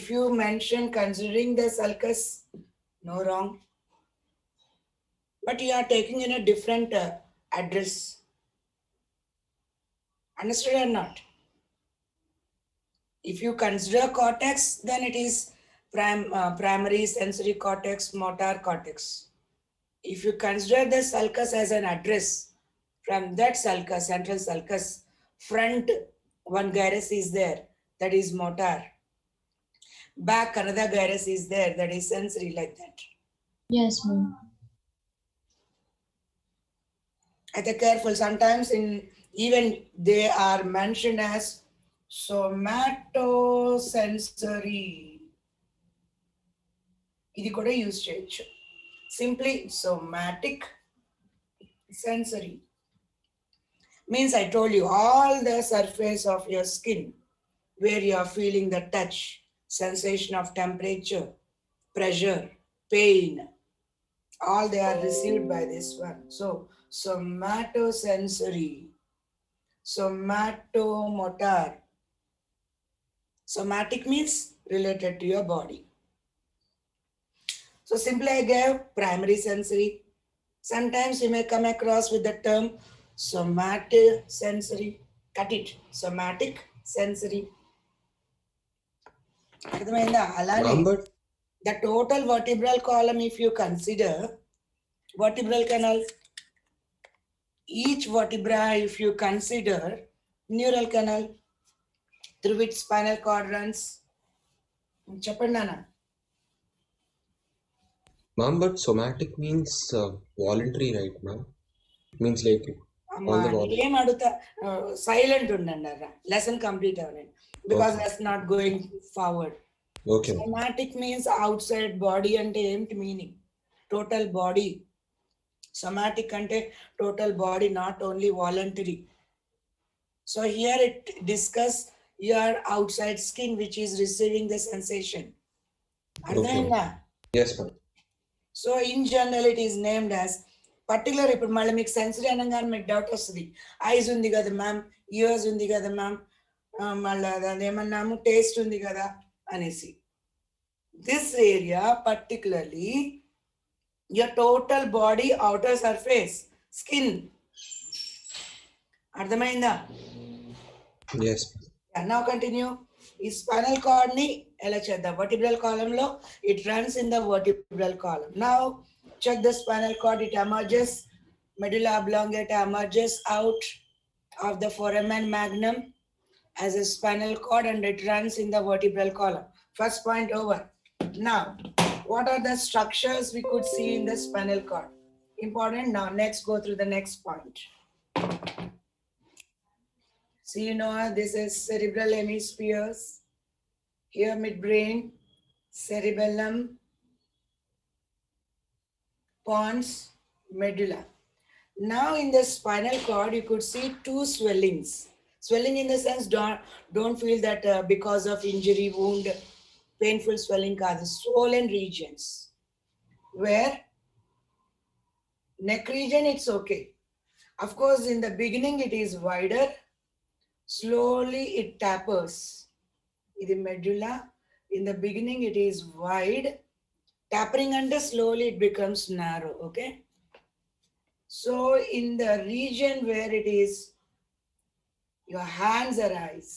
if you mention considering the sulcus, no wrong. But you are taking in a different address. Understood or not? If you consider cortex, then it is primary sensory cortex, motor cortex. If you consider the sulcus as an address, from that sulcus, central sulcus, front one gyrus is there, that is motor. Back another gyrus is there, that is sensory, like that. Yes, ma'am. I think careful, sometimes in even they are mentioned as somatosensory. ఇది కూడా use చేయొచ్చు. Simply somatic sensory means I told you all the surface of your skin where you are feeling the touch, sensation of temperature, pressure, pain, all they are received by this one. So somatosensory, somatomotor. Somatic means related to your body. So simply I gave primary sensory. Sometimes you may come across with the term somatic sensory. Cut it. Somatic sensory. అర్థమైందా? అలానే the total vertebral column, if you consider vertebral canal, each vertebra, if you consider neural canal through which spinal cord runs. చెప్పండి నాన్న. Ma'am, but somatic means voluntary, right, ma'am? Means like all the voluntary. ఏం అడుగుతా, silent ఉండండి అలా, lesson complete అవ్వండి, because that's not going forward. Okay. Somatic means outside body అంటే ఏంటి meaning? Total body. Somatic అంటే total body, not only voluntary. So here it discuss your outside skin which is receiving the sensation. అర్థమైందా? Yes, ma'am. So in general it is named as particular. ఇప్పుడు మళ్ళీ మీకు sensory అనగానే మీకు doubt వస్తుంది, ice ఉంది కదా మ్యామ్, ఇయర్స్ ఉంది కదా మ్యామ్, మళ్ళీ అదేమన్నాము టేస్ట్ ఉంది కదా అనేసి. This area particularly your total body outer surface, skin. అర్థమైందా? Yes. Now continue. ఈ స్పైనల్ కార్డ్ ని ఎలా చేద్దాం? వర్టిబ్రల్ కాలమ్ లో it runs in the vertebral column. Now check the spinal cord. It emerges, medulla oblongata emerges out of the foramen magnum as a spinal cord and it runs in the vertebral column. First point over. Now, what are the structures we could see in the spinal cord? Important. Now, next go through the next point. See, you know, this is cerebral hemispheres. Here midbrain, cerebellum, pons, medulla. Now in the spinal cord, you could see two swellings. Swelling in the sense, don't feel that because of injury, wound, painful swelling, the swollen regions. Where neck region, it's okay. Of course, in the beginning, it is wider. Slowly, it tapers. In the medulla, in the beginning, it is wide. Tapering under, slowly it becomes narrow, okay? So in the region where it is, your hands arise,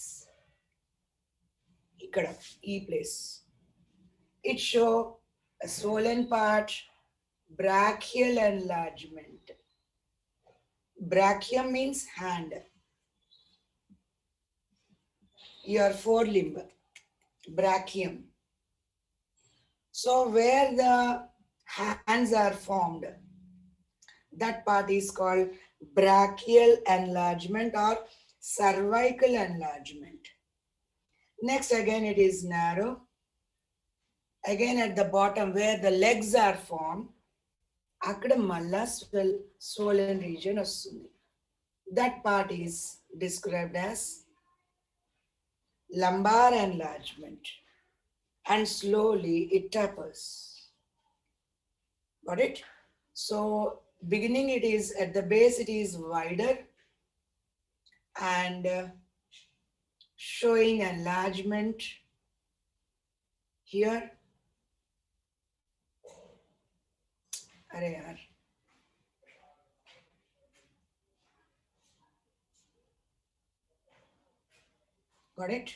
ikkada, e place, it show a swollen part, brachial enlargement. Brachium means hand. Your forelimb, brachium. So where the hands are formed, that part is called brachial enlargement or cervical enlargement. Next, again, it is narrow. Again, at the bottom where the legs are formed, akkada malla swollen region vastundi. That part is described as lumbar enlargement. And slowly it tapers. Got it? So beginning it is at the base, it is wider and showing enlargement. here. अरे यार. Got it?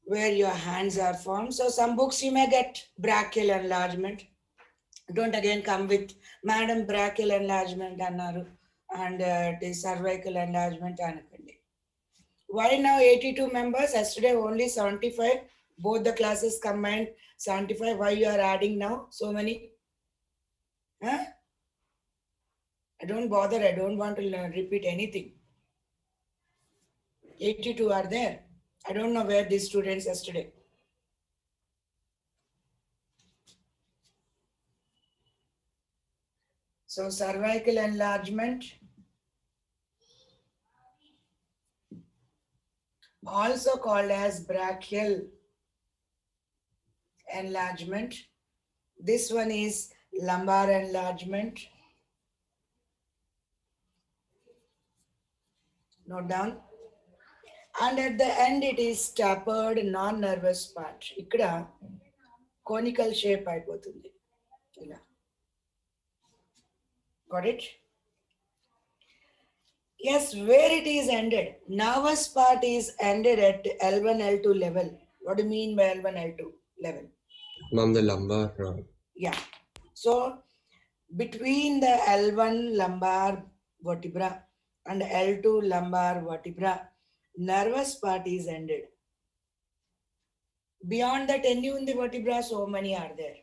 Where your hands are formed. So some books you may get brachial enlargement. Don't again come with madam brachial enlargement and it is cervical enlargement. Why now 82 members? Yesterday only 75. Both the classes combined 75. Why you are adding now so many? Huh? I don't bother. I don't want to repeat anything. 82 are there. I don't know where these students yesterday. So cervical enlargement, also called as brachial enlargement. This one is lumbar enlargement. Note down. And at the end it is tapered non-nervous part. Ikkada conical shape అయిపోతుంది. ఇలా. Got it? Yes, where it is ended. Nervous part is ended at L1, L2 level. What do you mean by L1, L2 level? Ma'am, the lumbar. Yeah. So between the L1 lumbar vertebra and L2 lumbar vertebra, nervous part is ended. Beyond that, any in the vertebra, so many are there.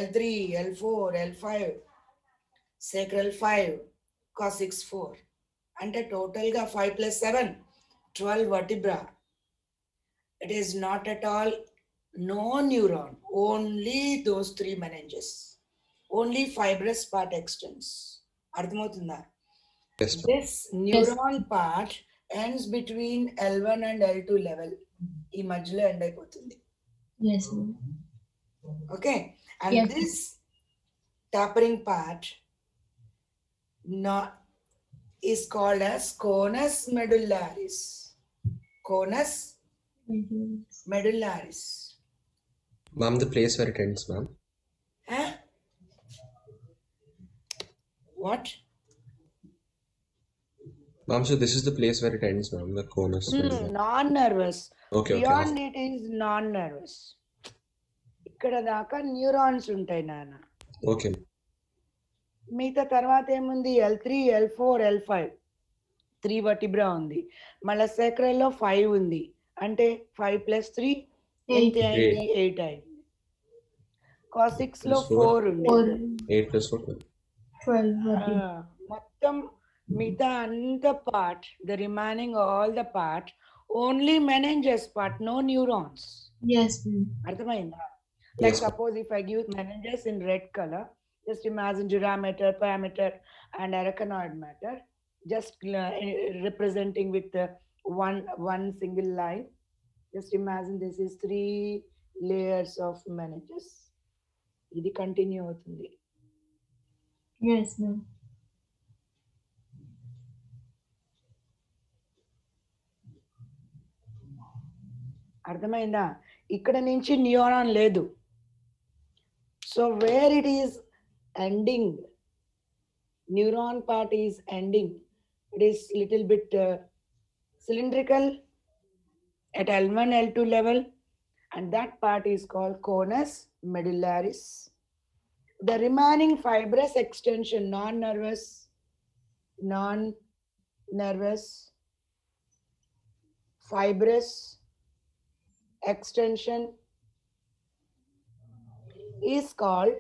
L3, L4, L5, sacral 5, coccyx 4. And a total ga 5 plus 7, 12 vertebra. It is not at all no neuron, only those 3 meninges. Only fibrous part extends. Ardhamotunda. Yes, ma'am. This neuron part ends between L1 and L2 level. ఈ మధ్యలో end అయిపోతుంది. Yes, ma'am. Okay, and Yes. this tapering part not is called as conus medullaris. Conus medullaris. Ma'am, the place where it ends, ma'am. Huh? What? Ma'am, so this is the place where it ends, ma'am, the conus. Non-nervous. Okay, okay. Beyond it is non-nervous. ఇక్కడ దాకా neurons ఉంటాయి నాన్న. Okay. మిగతా తర్వాత ఏముంది L3, L4, L5 3 vertebra ఉంది. మళ్ళీ sacral 5 ఉంది. అంటే 5 plus 3 8 అయింది, 8 అయింది. coccyx 4 ఉంది. 8 plus 4, 12. మొత్తం మిగతా అంత part, the remaining all the part, only meninges part, no neurons. Yes, ma'am. అర్థమైందా? Like Yes, ma'am. suppose if I give meninges in red color, just imagine dura matter, pyometer, and arachnoid matter, just representing with one single line. Just imagine this is 3 layers of meninges. ఇది continue అవుతుంది. Yes, ma'am. అర్థమైందా? ఇక్కడ నుంచి neuron లేదు. So where it is ending, neuron part is ending. It is little bit cylindrical at L1, L2 level, and that part is called conus medullaris. The remaining fibrous extension, non-nervous, fibrous extension is called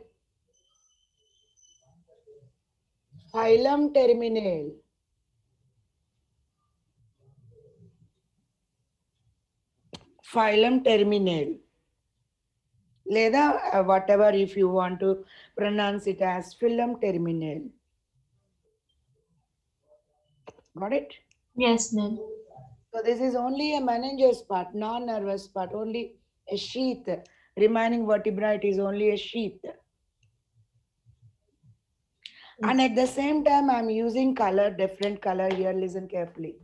phylum terminale. Phylum terminale. Leda, whatever, if you want to pronounce it as phylum terminale. Got it? Yes, ma'am. So this is only a meningeus part, non-nervous part, only a sheath. Remaining vertebra, it is only a sheath. And at the same time, I'm using color, different color here. Listen carefully.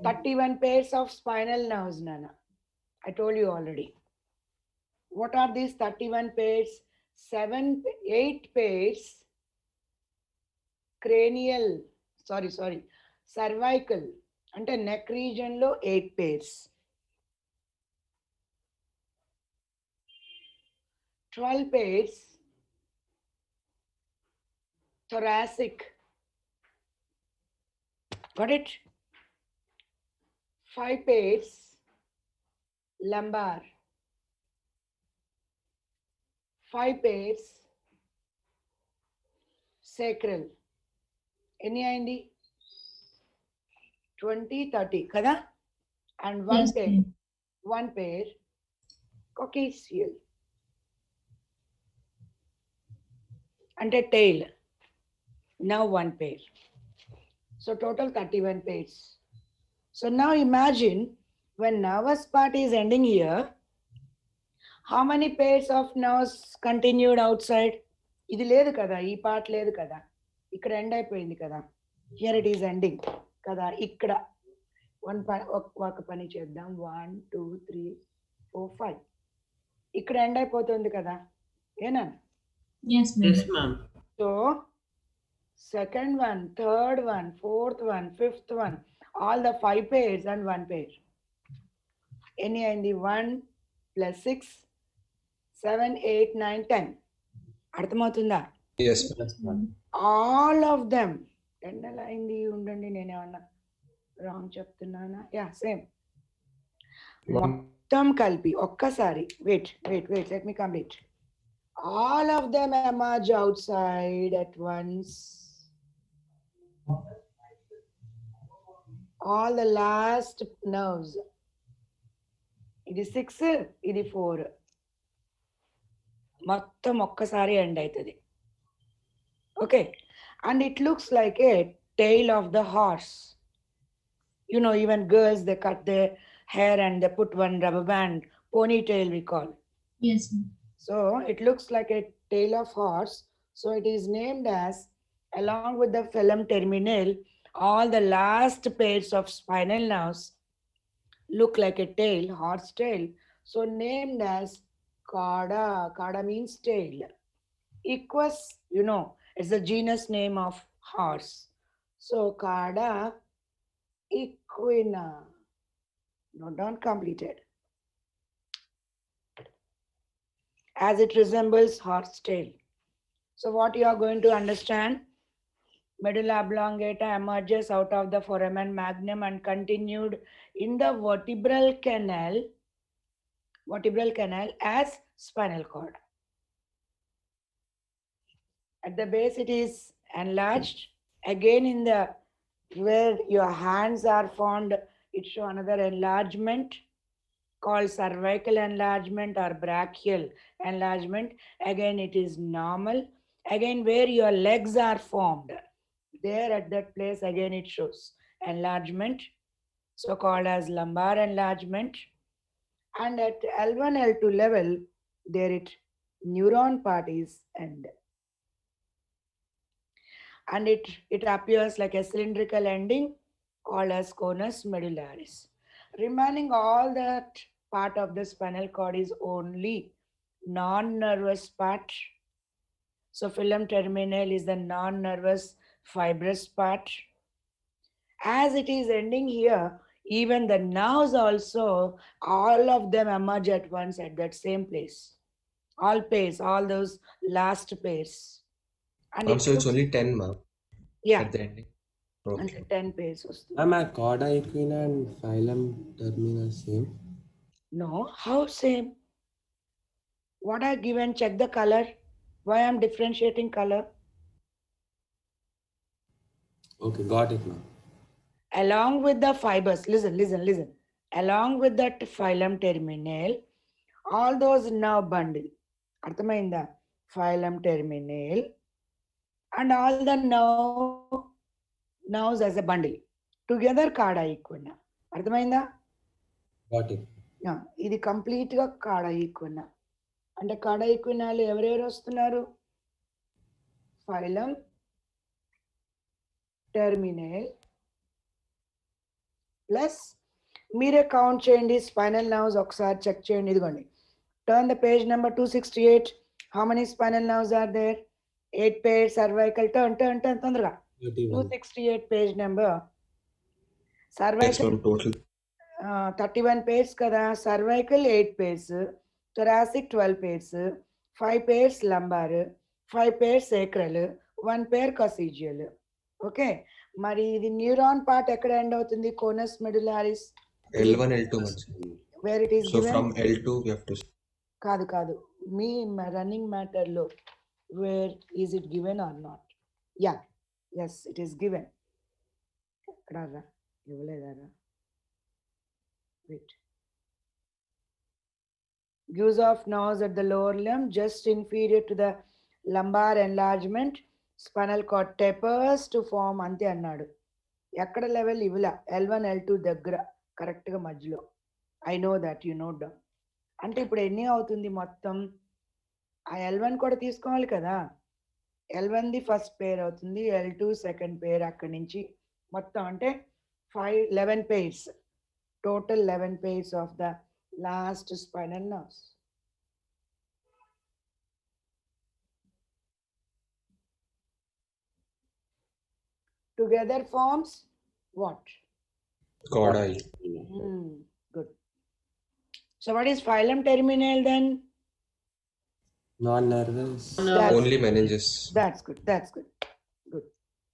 31 pairs of spinal nerves, Nana. I told you already. What are these 31 pairs? 8 pairs cranial, cervical, అంటే neck region లో 8 pairs. 12 pairs thoracic. Got it? 5 pairs lumbar. 5 pairs sacral. ఎన్ని అయింది? 20, 30 కదా? And Yes, ma'am. one pair coccygeal. అంటే tail. Now one pair. So total 31 pairs. So now imagine when nervous part is ending here, how many pairs of nerves continued outside? ఇది లేదు కదా, ఈ part లేదు కదా, ఇక్కడ ఎండ్ అయిపోయింది కదా. హియర్ ఇట్ ఈస్ ఎండింగ్ కదా. ఇక్కడ ఒక పని చేద్దాం. 1 2 3 4 5 ఇక్కడ ఎండ్ అయిపోతుంది కదా, ఏనా? Yes, ma'am. Yes, ma'am. So second one, third one, fourth one, fifth one, all the 5 pairs and 1 pair. Any in the 1 plus 6, 7, 8, 9, 10. అర్థమవుతుందా? Yes. Yes, ma'am. All of them. ఎండలా అయింది, ఉండండి నేనేమన్నా రాంగ్ చెప్తున్నానా? Yeah same. మొత్తం కలిపి ఒక్కసారి wait let me complete. All of them emerge outside at once. All the last nerves. ఇది 6, ఇది 4. మొత్తం ఒక్కసారి ఎండ్ అవుతుంది. Okay. And it looks like a tail of the horse. You know, even girls, they cut their hair and they put one rubber band, ponytail we call. Yes, ma'am. So it looks like a tail of horse. So it is named as, along with the filum terminal, all the last pairs of spinal nerves look like a tail, horse tail. So named as cauda. Cauda means tail. Equus, you know, it's the genus name of horse. So cauda equina. Note down completed. As it resembles horse tail. So what you are going to understand? Medulla oblongata emerges out of the foramen magnum and continued in the vertebral canal as spinal cord. At the base it is enlarged. Again in the where your hands are found, it shows another enlargement called cervical enlargement or brachial enlargement. Again it is normal. Again where your legs are formed, there at that place again it shows enlargement, so called as lumbar enlargement. And at L1 L2 level, there it neuron part is end. And it appears like a cylindrical ending called as conus medullaris. Remaining all that part of the spinal cord is only non-nervous part. So filum terminal is the non-nervous fibrous part. As it is ending here, even the nerves also, all of them emerge at once at that same place. All pairs, all those last pairs. And So it's only 10, ma'am, yeah, at the ending. and Okay. 10 pairs. Ma'am, are cauda equina and phylum termina same? No, how same? What I given, check the color. Why I'm differentiating color? Okay, got it, ma'am. Along with the fibers, listen. Along with that phylum terminal, all those nerve bundle. అర్థమైందా? Phylum terminal and all the nerves as a bundle. Together cauda equina. అర్థమైందా? Got it. ఇది complete గా cauda equina. అంటే cauda ఈక్వినాలు ఎవరెవరు వస్తున్నారు? Filum terminal plus మీరే count చేయండి స్పైనల్ నర్వ్స్ ఒకసారి చెక్ చేయండి. ఇదిగోండి, turn the page number 268. How many spinal nerves are there? 8 pairs. Cervical, turn తొందరగా. 31. 268 page number. Yes, Cervical ma'am, total. 31 pairs కదా, cervical 8 pairs, thoracic 12 pairs, 5 pairs lumbar, 5 pairs sacral, 1 pair coccygeal. Okay, మరి ఇది neuron part ఎక్కడ end అవుతుంది? Conus medullaris. L1, L2 much. Where it is So given? from L2 we have to. కాదు మీ running matter లో where is it given or not? Ya, yes it is given. ఎక్కడారా? ఇవ్వలేదారా? Wait. Gives off nerves at the lower limb just inferior to the lumbar enlargement. Spinal cord tapers to form అంతే అన్నాడు. ఎక్కడ level ఇవ్వలా, L1 L2 దగ్గర కరెక్ట్గా మధ్యలో. I know that you note down. అంటే ఇప్పుడు ఎన్ని అవుతుంది మొత్తం? ఆ L1 కూడా తీసుకోవాలి కదా. L1 ది ఫస్ట్ పేర్ అవుతుంది, L2 సెకండ్ పేర్, అక్కడి నుంచి మొత్తం అంటే 11 pairs. Total 11 pairs of the last spinal nerves. Together forms what? Cauda. Good. So what is phylum terminal then? Non-nervous. Only meninges. That's good. Good.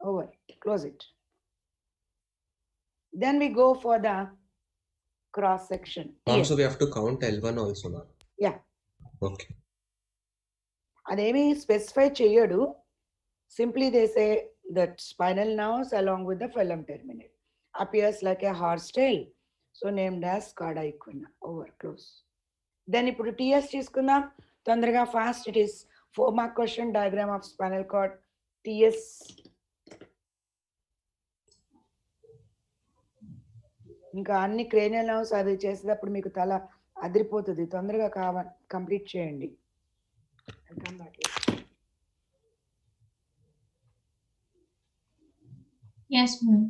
Over. Close it. Then we go for the cross section. Also we have to count L1 also, ma'am. Yeah. Okay. అదేమి specify చేయడు. Simply they say that spinal nerves along with the phylum terminal appears like a horse tail, so named as cauda equina. Over. Close. Then ఇప్పుడు TS తీసుకుందాం తొందరగా, fast. It is 4 mark question. Diagram of spinal cord. TS. ఇంకా అన్ని cranial nerves అది చేసేటప్పుడు మీకు తల అదిరిపోతుంది. తొందరగా కంప్లీట్ చేయండి. Yes, ma'am.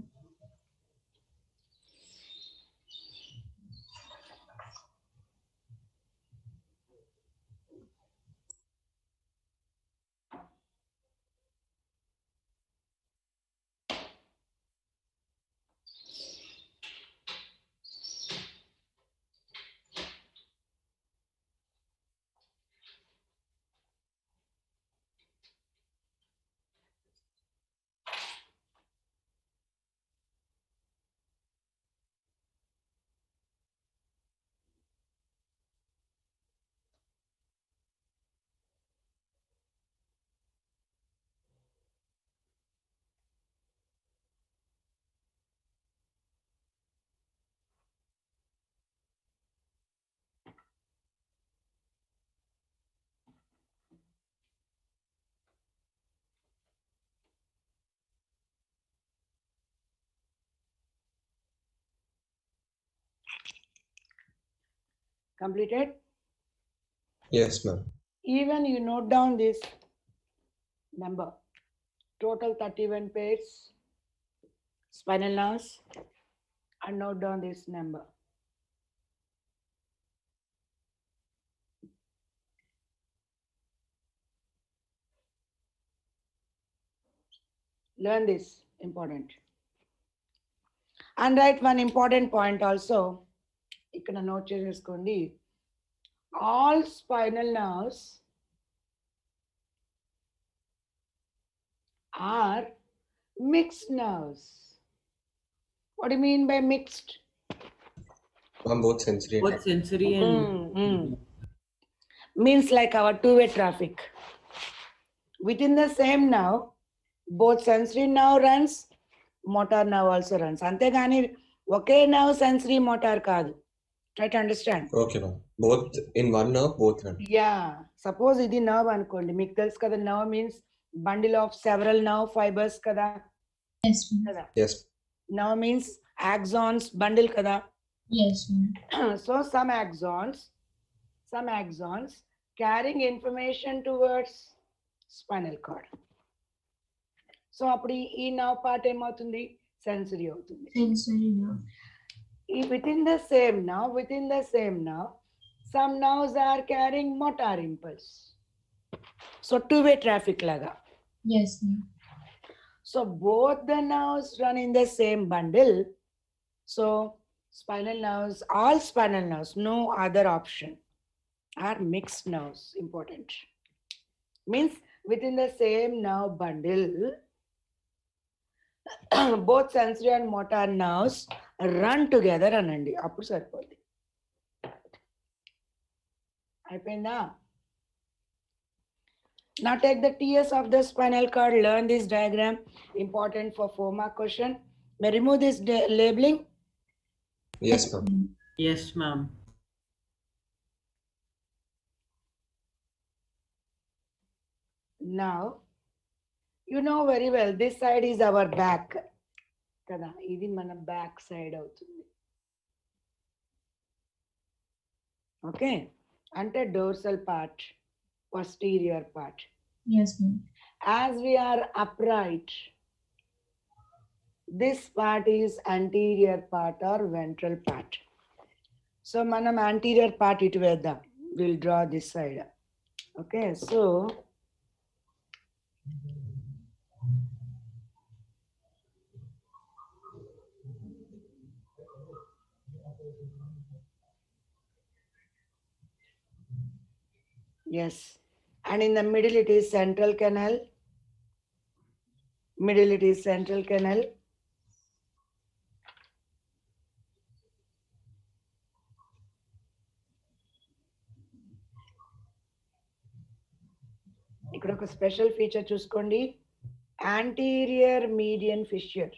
Completed? Yes, ma'am. Even you note down this number. Total 31 pairs spinal nerves, and note down this number. Learn this, important. And write one important point also. ఇక్కడ note చేసేసుకోండి. All spinal nerves are mixed nerves. What do you mean by mixed? Ma'am, both sensory. Both sensory and Means like our two-way traffic. Within the same nerve, both sensory nerve runs, motor nerve also runs. అంతేగాని ఒకే nerve sensory motor కాదు. Try to understand. Okay, ma'am. Both in one nerve, both run. Yeah. Suppose ఇది nerve అనుకోండి, మీకు తెలుసు కదా, nerve means bundle of several nerve fibers కదా. Yes, ma'am. Yes. Nerve means axons bundle కదా. Yes, ma'am. So some axons carrying information towards spinal cord. So అప్పుడు ఈ nerve part ఏమవుతుంది? Sensory అవుతుంది. Sensory nerve. within the same now, some nows are carrying motor impulse. So two-way traffic laga. Yes, ma'am. So both the nows run in the same bundle. So spinal nerves, all spinal nerves, no other option, are mixed nerves. Important. Means within the same nerve bundle, both sensory and motor nerves run together అనండి అప్పుడు సరిపోద్ది. అయిపోయిందా? Now take the TS of the spinal cord, learn this diagram, important for 4-mark question. May remove this labeling. Yes, ma'am. Yes, ma'am. Now, you know very well, this side is our back. Kada, ఇది మన back side అవుతుంది. Okay? Ante dorsal part, posterior part. Yes, ma'am. As we are upright, this part is anterior part or ventral part. So manam anterior part itu vedam. We'll draw this side. Okay, so yes, and in the middle it is central canal. Middle it is central canal. ఇక్కడ ఒక special feature చూసుకోండి, anterior median fissure.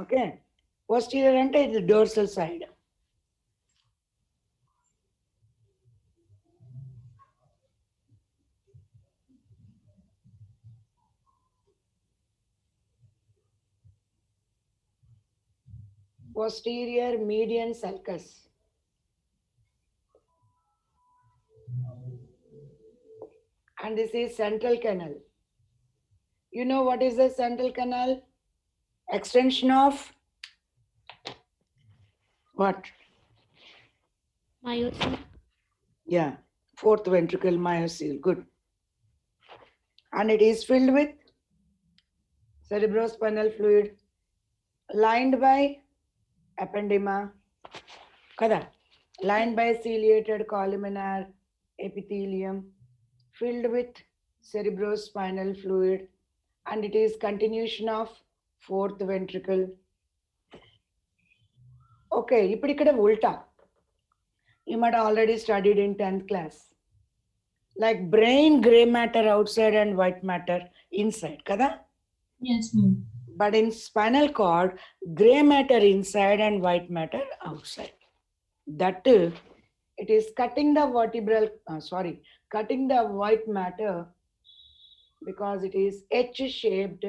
Okay, posterior అంటే ఇది dorsal side. Posterior median sulcus. And this is central canal. You know what is the central canal? Extension of what? Myocele. Yeah, fourth ventricle myocele. Good. And it is filled with cerebrospinal fluid, lined by ependyma, kada, lined by ciliated columnar epithelium, filled with cerebrospinal fluid, and it is continuation of fourth ventricle. Okay, ఇప్పుడు ఇక్కడ ulta. You might already studied in 10th class. Like brain, gray matter outside and white matter inside, kada? Yes, ma'am. But in spinal cord, gray matter inside and white matter outside. That it is cutting the vertebral, cutting the white matter because it is H-shaped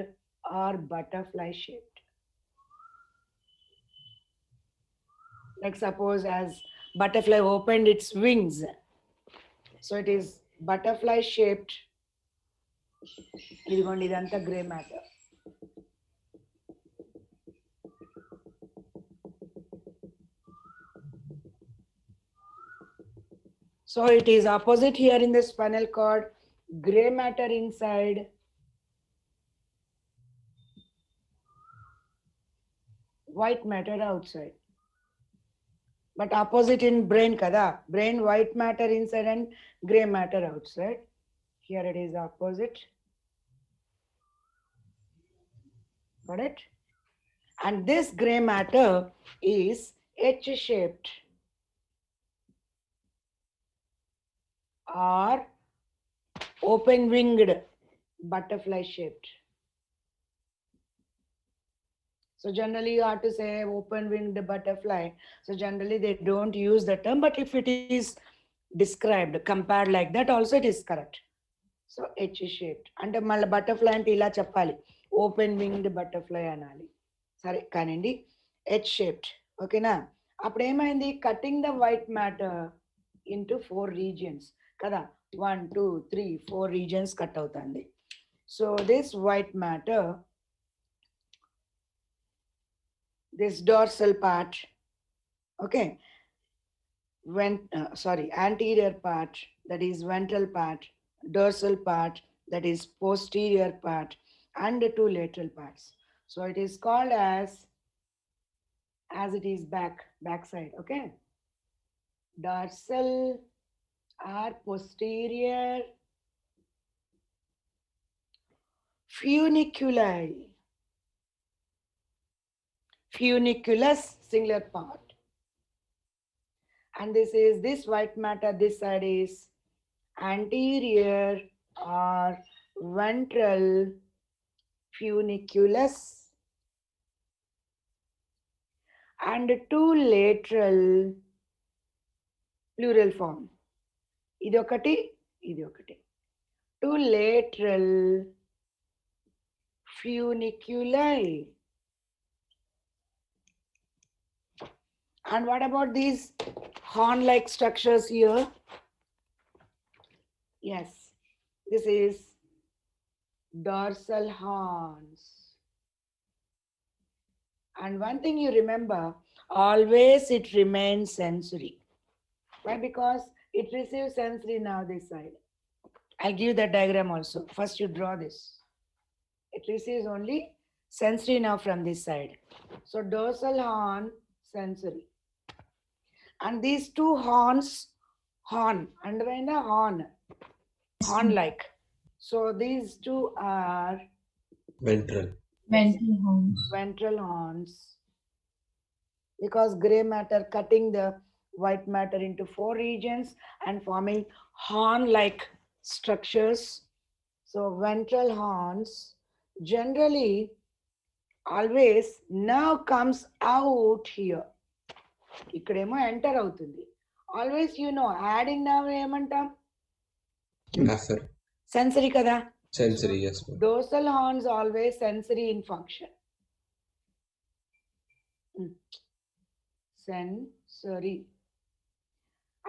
or butterfly shaped. Like suppose as butterfly opened its wings. So it is butterfly shaped. ఇదిగోండి ఇదంతా gray matter. So it is opposite here in the spinal cord, gray matter inside, white matter outside. But opposite in brain kada, brain white matter inside and gray matter outside. Here it is opposite. Got it? And this gray matter is H-shaped or open-winged butterfly shaped. So generally you have to say open-winged butterfly. So generally they don't use the term, but if it is described, compared like that, also it is correct. So H-shaped. And mala butterfly ante ila cheppali. Open-winged butterfly anali. Sorry, kanindi. H-shaped. Okay na? అప్పుడు ఏమైంది, cutting the white matter into 4 regions. కదా 1 2 3 4 regions cut అవుతుంది. So this white matter, this dorsal part, okay, anterior part, that is ventral part, dorsal part, that is posterior part, and the two lateral parts. So it is called as it is back side, okay, dorsal or posterior funiculus singular part. And this white matter, this side is anterior or ventral funiculus, and two lateral plural form. Idokati. Two lateral funiculi. And what about these horn-like structures here? Yes, this is dorsal horns. And one thing you remember, always it remains sensory. Why? Because it receives sensory now this side. I'll give that diagram also. First you draw this. It receives only sensory now from this side. So dorsal horn, sensory. And these two horns, underline the horn-like. So these two are Ventral. Ventral horns. Because gray matter cutting the white matter into 4 regions and forming horn-like structures. So ventral horns generally always nerve comes out here. ఇక్కడేమో enter అవుతుంది. Always adding nerve ఏమంటాం? Affer. Sensory కదా. Sensory, yes, ma'am. Dorsal horns always sensory in function. Sensory.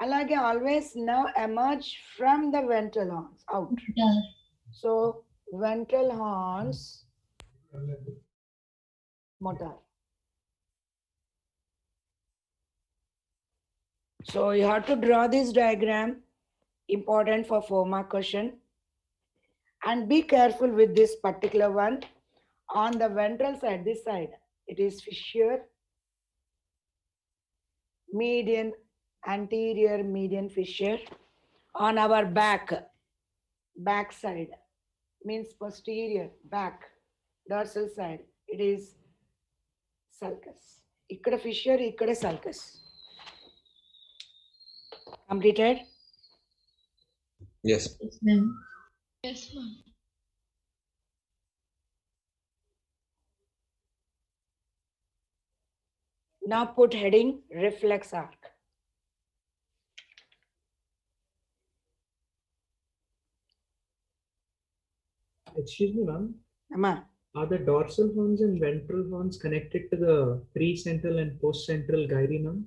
అలాగే always nerve emerge from the ventral horns out. So ventral horns, motor. So you have to draw this diagram, important for 4-mark question. And be careful with this particular one. On the ventral side, this side, it is fissure, anterior median fissure. On our back side, means posterior, back, dorsal side, it is sulcus. Ikkada fissure, ikkada sulcus. Completed? Yes. Yes, ma'am. Yes, ma'am. Now put heading reflex arc. Excuse me, ma'am. Amma. Are the dorsal horns and ventral horns connected to the precentral and postcentral gyri, ma'am?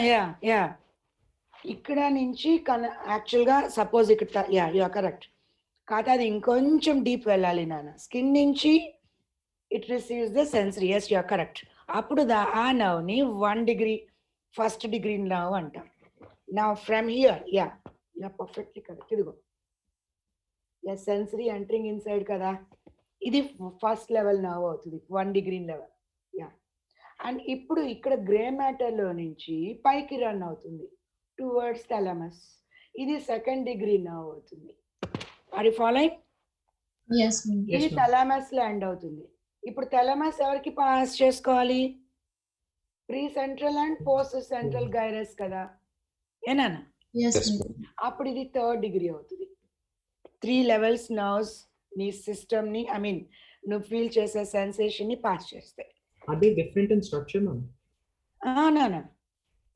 Yeah. ఇక్కడ నుంచి యాక్చువల్గా suppose ఇక్కడ you are correct. కాదు అది ఇంకొంచెం deep వెళ్ళాలి నాన్న. Skin నుంచి it receives the sensory. Yes you are correct. అప్పుడు ఆ నర్వ్ని 1 degree ఫస్ట్ డిగ్రీ నర్వ్ అంటాం. నా from here you are perfectly correct. ఇదిగో సెన్సరీ ఎంటరింగ్ ఇన్సైడ్ కదా, ఇది ఫస్ట్ లెవెల్ నర్వ్ అవుతుంది, 1 degree లెవెల్. అండ్ ఇప్పుడు ఇక్కడ గ్రే మ్యాటర్లో నుంచి పైకి రన్ అవుతుంది టువర్డ్స్ థాలమస్. ఇది 2nd degree నర్వ్ అవుతుంది. Are you following? Yes, ma'am. ఇది థాలమస్ ల్యాండ్ అవుతుంది. ఇప్పుడు థాలమస్ ఎవరికి పాస్ చేసుకోవాలి? Pre central and post central gyrus కదా, ఏనా? Yes, Yes, ma'am. ma'am. అప్పుడు ఇది 3rd degree అవుతుంది. 3 levels నర్వ్స్ నీ సిస్టమ్ ని, ఐ మీన్ నువ్వు ఫీల్ చేసే సెన్సేషన్ ని పాస్ చేస్తాయి. Are they different in structure, ma'am? No.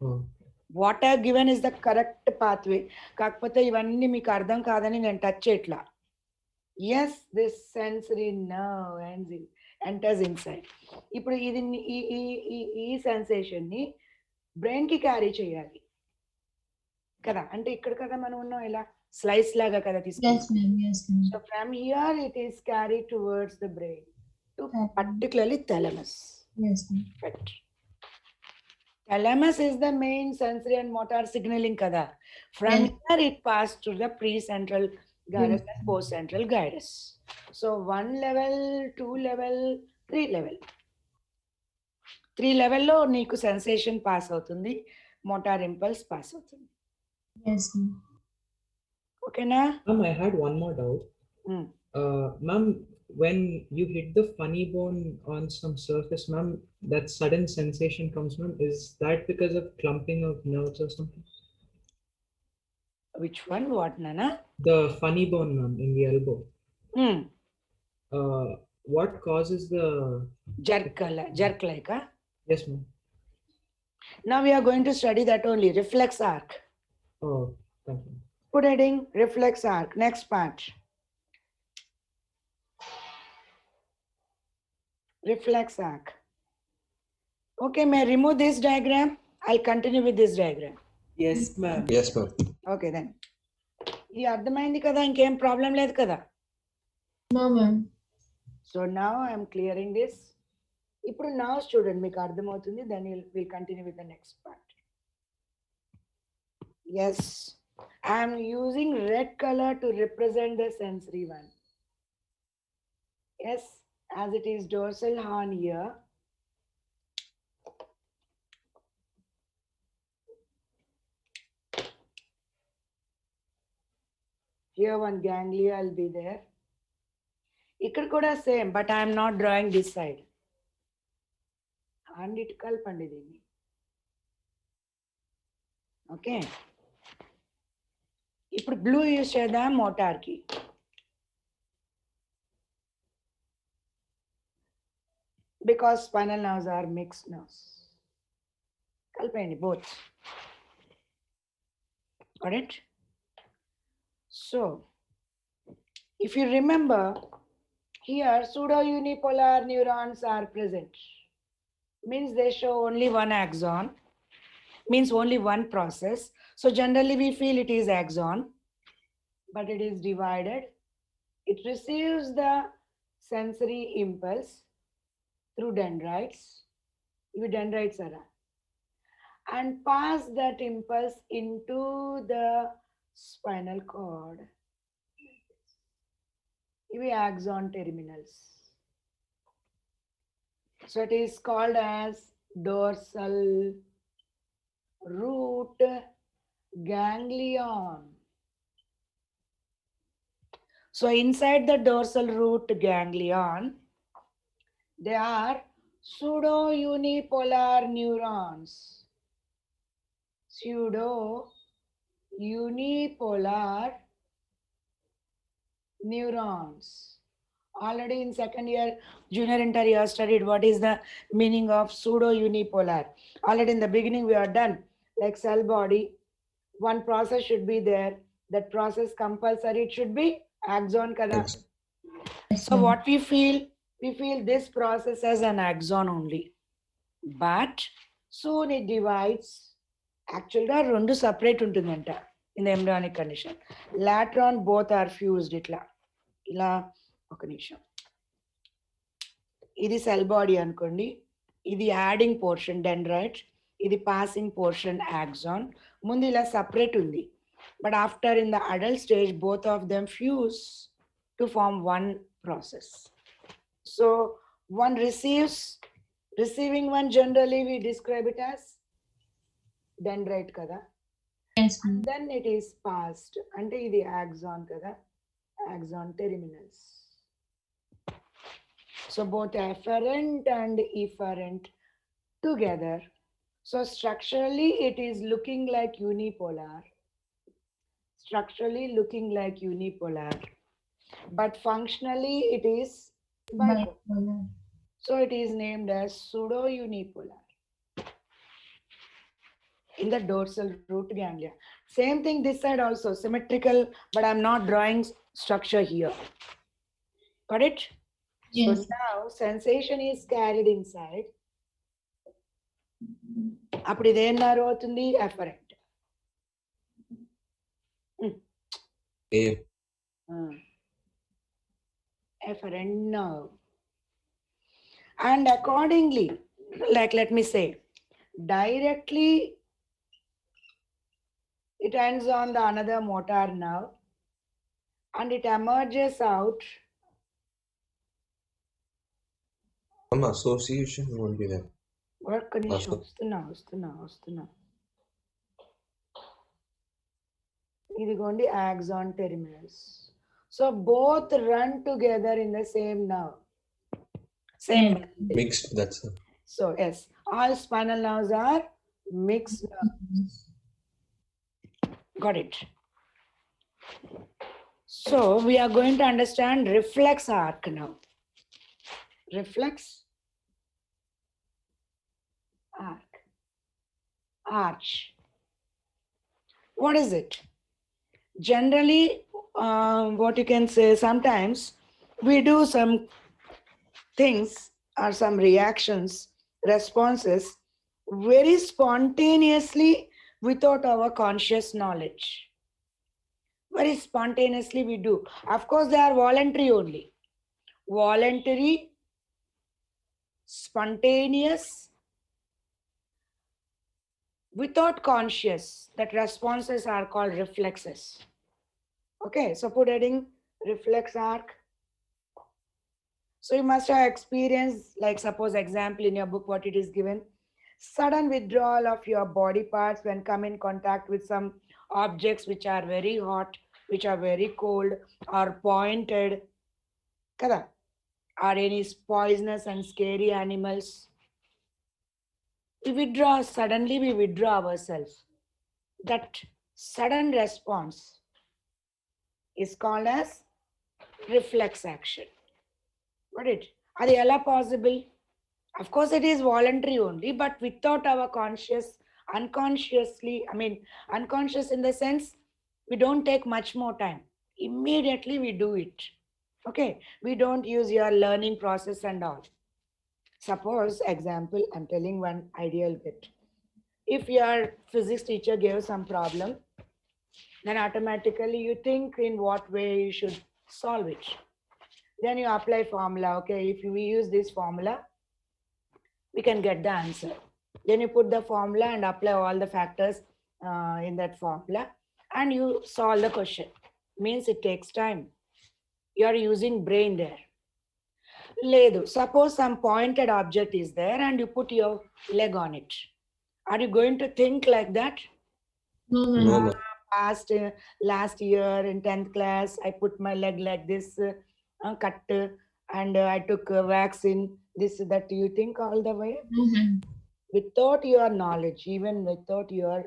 Oh. What are given is the correct pathway. కాకపోతే ఇవన్నీ మీకు అర్థం కాదని నేను టచ్ చేయట్లా. Yes, this sensory nerve enters inside. ఇప్పుడు ఇది ఈ సెన్సేషన్ ని బ్రెయిన్ కి క్యారీ చేయాలి. కదా, అంటే ఇక్కడ కదా మనం ఉన్నాం, ఇలా స్లైస్ లాగా కదా తీసుకుంటాం. Yes, ma'am. Yes, ma'am. So from here it is carried towards the brain, to particularly thalamus. Yes, ma'am. Right. Thalamus is the main sensory and motor signaling kada. From Yes. here it passed to the precentral gyrus and postcentral gyrus. So 1 level, 2 level, 3 level. 3 level లో నీకు sensation pass అవుతుంది, motor impulse pass అవుతుంది. Yes, ma'am. ఓకేనా? Ma'am, I had one more doubt. Ma'am, when you hit the funny bone on some surface, ma'am, that sudden sensation comes, ma'am. Is that because of clumping of nerves or something? Which one? What, Nana? The funny bone, ma'am, in the elbow. What causes the Jerk like, huh? Yes, ma'am. Now we are going to study that only, reflex arc. Oh, thank you. Put heading, reflex arc. Next part. Reflex arc. Okay, may I remove this diagram? I'll continue with this diagram. Yes, ma'am. Yes, ma'am. Okay then. ఇది అర్థమైంది కదా, ఇంకేం problem లేదు కదా. No, ma'am. So now I'm clearing this. ఇప్పుడు now student మీకు అర్థమవుతుంది, then we'll continue with the next part. Yes, I'm using red color to represent the sensory one. Yes, as it is dorsal horn here. Here one ganglia will be there. ఇక్కడ కూడా same, but I am not drawing this side. And it కలపండి దీన్ని. Okay, ఇప్పుడు blue use చేద్దాం మోటార్కి. Because spinal nerves are mixed nerves. Kalpayandi both. Got it? So, if you remember, here pseudo-unipolar neurons are present. Means they show only one axon. Means only one process. So generally we feel it is axon, but it is divided. It receives the sensory impulse through dendrites. Ivi dendrites are, and pass that impulse into the spinal cord. Ivi axon terminals. So it is called as dorsal root ganglion. So inside the dorsal root ganglion, there are pseudo-unipolar neurons. Pseudo-unipolar neurons. Already in second year, junior inter, you have studied what is the meaning of pseudo-unipolar. Already in the beginning, we are done. Like cell body, one process should be there. That process compulsory, it should be axon kada. Yes. So what we feel this process as an axon only. But soon it divides. Actually, rendu separate untundanta in the embryonic condition. Later on, both are fused itla. Ila ఒక నిమిషం. ఇది cell body అనుకోండి, ఇది adding portion dendrite, ఇది passing portion axon. ముందు ఇలా separate ఉంది, but after in the adult stage both of them fuse to form one process. So one receiving one generally we describe it as dendrite కదా. Yes, ma'am. Then it is passed, అంటే ఇది axon కదా, axon terminals. So both afferent and efferent together. So structurally it is looking like unipolar. But functionally it is bipolar. Bipolar. So it is named as pseudo-unipolar in the dorsal root ganglia. Same thing this side also, symmetrical, but I'm not drawing structure here. Got it? Yes. So now sensation is carried inside. అప్పుడు ఇదేం nerve అవుతుంది? Efferent. A. Afferent nerve. And accordingly, like let me say, directly it ends on the another motor nerve and it emerges out. Association won't be there. ఒక్క నిమిషం Asso- వస్తున్నా. ఇదిగోండి axon terminus. So both run together in the same nerve. Same. Mixed, that's it. So yes, all spinal nerves are mixed nerves. Got it. So we are going to understand reflex arc now. Reflex arc. Arch. What is it? Generally, what you can say, sometimes we do some things or some reactions, responses very spontaneously without our conscious knowledge. Very spontaneously we do. Of course, they are voluntary only. Voluntary, spontaneous, without conscious, that responses are called reflexes. Okay, so put heading reflex arc. So you must have experienced, like suppose example in your book what it is given, sudden withdrawal of your body parts when come in contact with some objects which are very hot, which are very cold or pointed, kada, or any poisonous and scary animals. We withdraw, suddenly we withdraw ourselves. That sudden response is called as reflex action. Got it? Adi ela possible? Of course, it is voluntary only, but without our unconscious in the sense, we don't take much more time. Immediately we do it. Okay, we don't use your learning process and all. Suppose, example, I'm telling one ideal bit. If your physics teacher gave some problem, then automatically you think in what way you should solve it. Then you apply formula. Okay, if we use this formula, we can get the answer. Then you put the formula and apply all the factors in that formula and you solve the question. Means it takes time. You are using brain there. Ledu, suppose some pointed object is there and you put your leg on it. Are you going to think like that? No, ma'am. No, ma'am. Last year in 10th class, I put my leg like this, cut, and I took vaccine, this, that. You think all the way? No, ma'am. Without your knowledge, even without your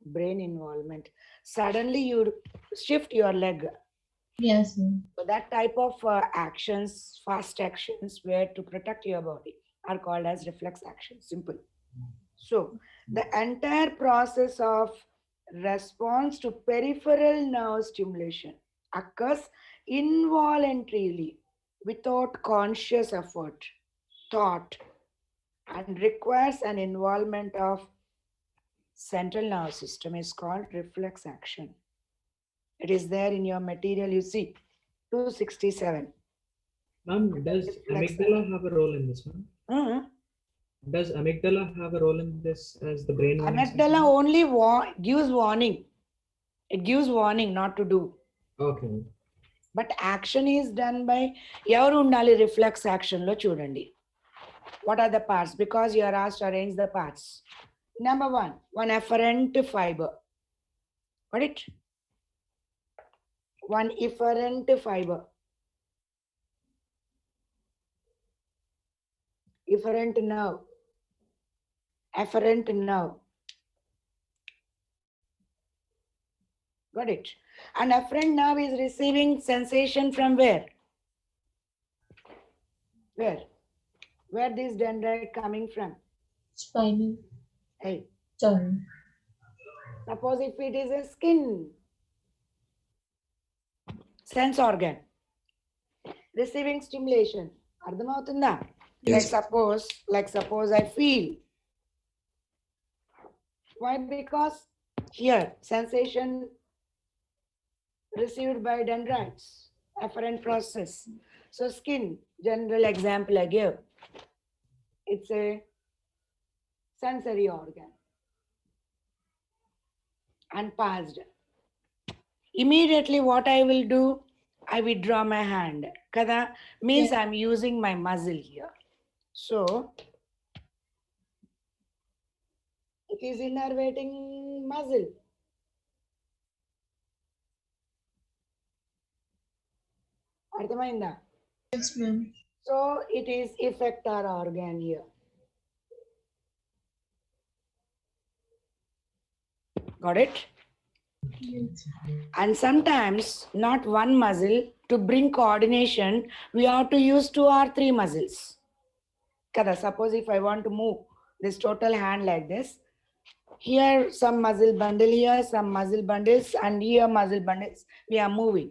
brain involvement, suddenly you shift your leg. Yes, ma'am. So that type of actions, fast actions, where to protect your body are called as reflex actions. Simple. So the entire process of response to peripheral nerve stimulation occurs involuntarily without conscious effort, thought, and requires an involvement of central nervous system is called reflex action. It is there in your material, you see, 267. Ma'am, does amygdala have a role in this, ma'am? Does amygdala have a role in this as the brain? Amygdala only gives warning. It gives warning not to do. Okay. But action is done by ఎవరు ఉండాలి reflex action లో చూడండి. What are the parts? Because you are asked to arrange the parts. Number one efferent fiber. Got it? One efferent fiber. Efferent nerve. Efferent nerve. Got it? And efferent nerve is receiving sensation from where? Where this dendrite coming from? Spinal. Hey, Sorry. suppose if it is a skin sense organ receiving stimulation, అర్థమవుతుందా? Yes. Like suppose I feel. Why? Because here sensation received by dendrites, afferent process. So skin, general example I give. It's a sensory organ and passed. Immediately what I will do, I withdraw my hand. Kada means I'm using my muscle here. So it is innervating muscle. అర్థమైందా? Yes, ma'am. So it is effector organ here. Got it? Yes. And sometimes not one muscle, to bring coordination, we have to use 2 or 3 muscles. Kada, suppose if I want to move this total hand like this, here some muscle bundle, here some muscle bundles, and here muscle bundles, we are moving.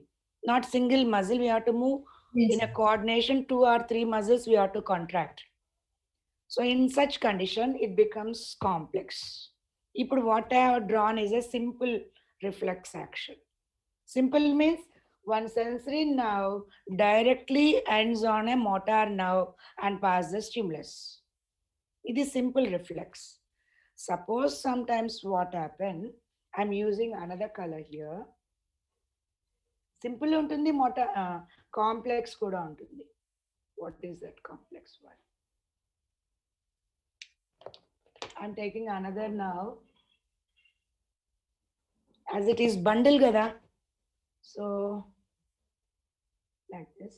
Not single muscle, we have to move Yes. in a coordination, 2 or 3 muscles we have to contract. So in such condition, it becomes complex. ఇప్పుడు what I have drawn is a simple reflex action. Simple means one sensory nerve directly ends on a motor nerve and passes the stimulus. It is simple reflex. Suppose sometimes what happen, I'm using another color here. Simple ఉంటుంది motor, complex కూడా ఉంటుంది. What is that complex one? I'm taking another now. As it is bundle gada. So like this.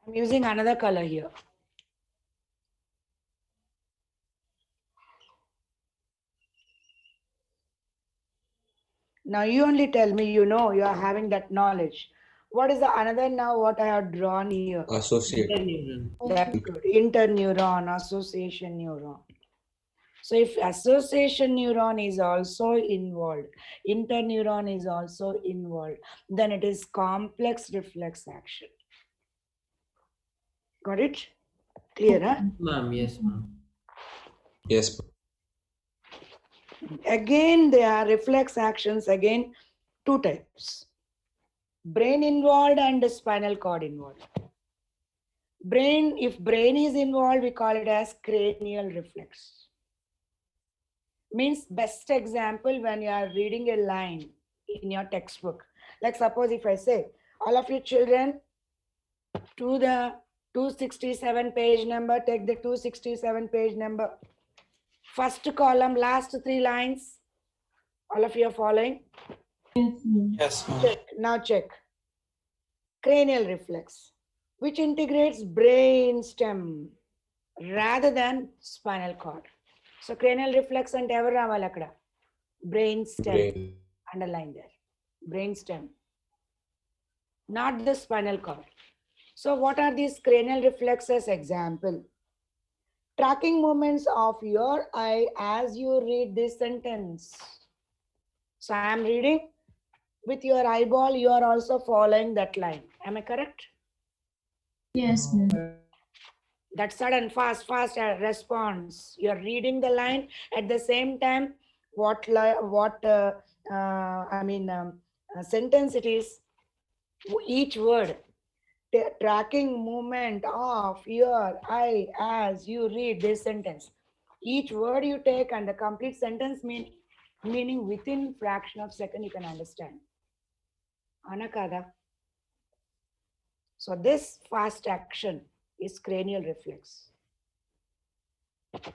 I'm using another color here. Now you only tell me, you know, you are having that knowledge. What is the another now what I have drawn here? Associate. That's good. Interneuron, association neuron. So if association neuron is also involved, interneuron is also involved, then it is complex reflex action. Got it? Clear, huh? Ma'am, yes, ma'am. Yes. Again, there are reflex actions, again, 2 types. Brain involved and spinal cord involved. Brain, if brain is involved, we call it as cranial reflex. Means best example when you are reading a line in your textbook. Like suppose if I say, all of you children to the 267 page number, take the 267 page number. First column, last 3 lines. All of you are following? Yes, ma'am. Yes, ma'am. Check. Now check. Cranial reflex, which integrates brain stem rather than spinal cord. So cranial reflex and ever రావాలి అక్కడ brain stem. Brain. Underline there. Brain stem. Not the spinal cord. So what are these cranial reflexes? Example. Tracking movements of your eye as you read this sentence. So I am reading. With your eyeball, you are also following that line. Am I correct? Yes, ma'am. That sudden, fast response. You are reading the line at the same time. Sentence it is. Each word. Tracking movement of your eye as you read this sentence. Each word you take and the complete sentence meaning within fraction of second you can understand. Anakada. So this fast action is cranial reflex.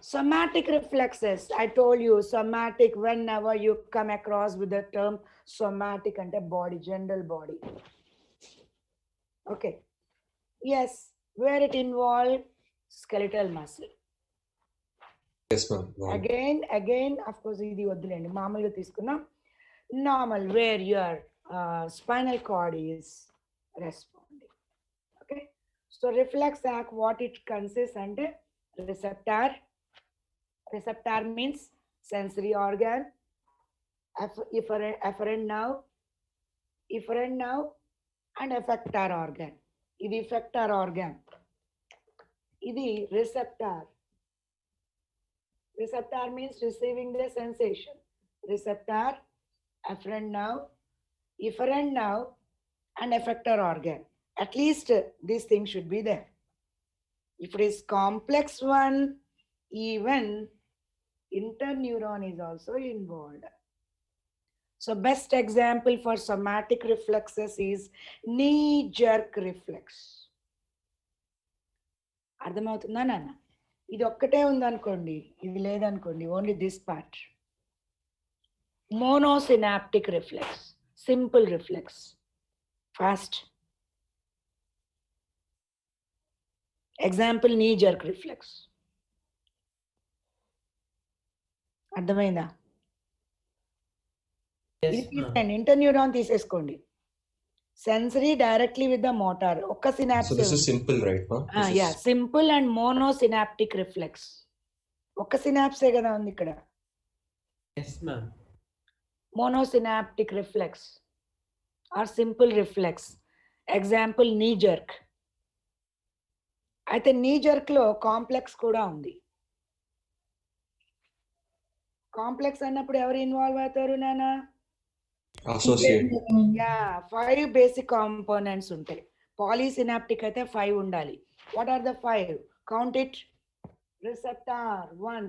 Somatic reflexes, I told you, somatic, whenever you come across with the term somatic and a body, general body. Okay. Yes, where it involves skeletal muscle. Yes, ma'am. Wow. Again, of course, ఇది వద్దులేండి మామూలుగా తీసుకున్నాం. Normal, where your spinal cord is responding. Okay. So reflex act, what it consists under receptor. Receptor means sensory organ. Efferent nerve, and effector organ. ఇది effector organ. ఇది receptor. Receptor means receiving the sensation. Receptor, afferent nerve, efferent nerve, and effector organ. At least these things should be there. If it is complex one, even interneuron is also involved. So best example for somatic reflexes is knee jerk reflex. అర్థమవుతుందా నాన్న? ఇది ఒక్కటే ఉందనుకోండి, ఇది లేదనుకోండి, only this part. Monosynaptic reflex, simple reflex, fast. Example knee jerk reflex. అర్థమైందా? ఇది తీసేయండి, ఇంటర్న్యూరాన్ తీసేసుకోండి. Sensory directly with the motor. ఒక్క So synapse. this is simple, right, ma'am? This ya, is simple and monosynaptic reflex. ఒక్క సినాప్సే కదా ఉంది ఇక్కడ. Yes, ma'am. Monosynaptic reflex or simple reflex. Example knee jerk. అయితే knee jerk లో complex కూడా ఉంది. కాంప్లెక్స్ అన్నప్పుడు ఎవరు ఇన్వాల్వ్ అవుతారు నాన్న? associate. యా, 5 బేసిక్ కాంపోనెంట్స్ ఉంటాయి. పాలీసినాప్టిక్ అయితే 5 ఉండాలి. What are the 5? Count it. Receptor 1,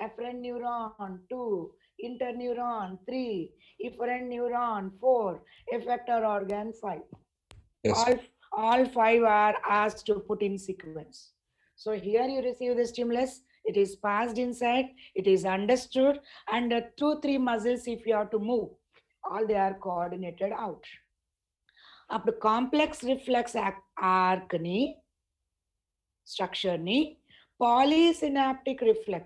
afferent neuron 2, interneuron 3, efferent neuron 4, effector organ 5. Yes. All 5 are asked to put in sequence. So here you receive the stimulus, it is passed inside, it is understood, and 2-3 muscles if you have to move, all they are coordinated out. Up to complex reflex arc ni, structure ni, polysynaptic reflex.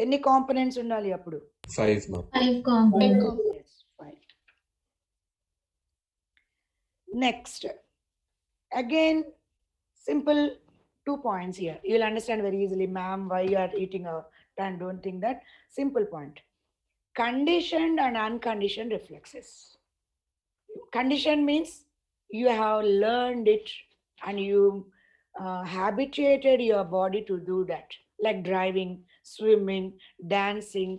ఎన్ని components ఉండాలి అప్పుడు? 5, ma'am. 5 components. Yes, 5. Next, again, simple 2 points here. You will understand very easily, ma'am, why you are eating a time. Don't think that. Simple point. Conditioned and unconditioned reflexes. Conditioned means you have learned it and you habituated your body to do that. Like driving, swimming, dancing.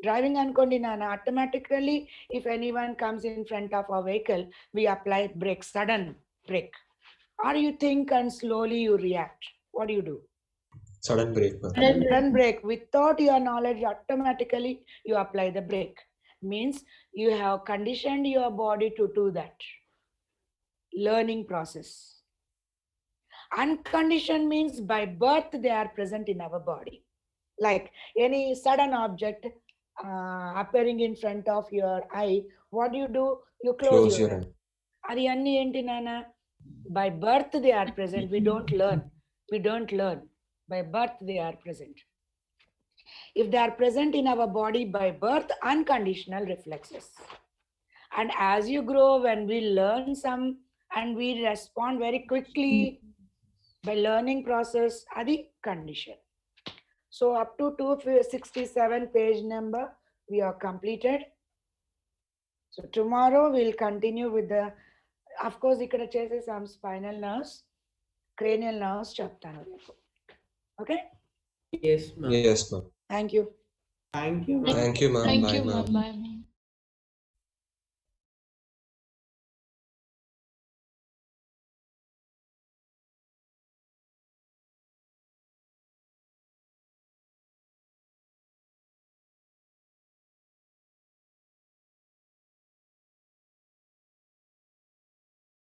Driving అనుకోండి నాన్న, automatically if anyone comes in front of a vehicle, we apply brake, sudden brake. Or you think and slowly you react. What do you do? Sudden break, ma'am. Sudden brake. Without your knowledge, automatically you apply the brake. Means you have conditioned your body to do that. Learning process. Unconditioned means by birth they are present in our body. Like any sudden object appearing in front of your eye, what do? You close your eye. Adi anni enti nana? By birth they are present. We don't learn. By birth they are present. If they are present in our body by birth, unconditional reflexes. And as you grow, when we learn some and we respond very quickly by learning process, adi condition. So up to 267 page number, we are completed. So tomorrow we'll continue with the, of course, ikkada chese some spinal nerves, cranial nerves chaptanu repu. Okay? Yes, ma'am. Yes, ma'am. Thank you. Thank you, ma'am. Thank you, ma'am. Thank Bye, you, ma'am. ma'am. Bye.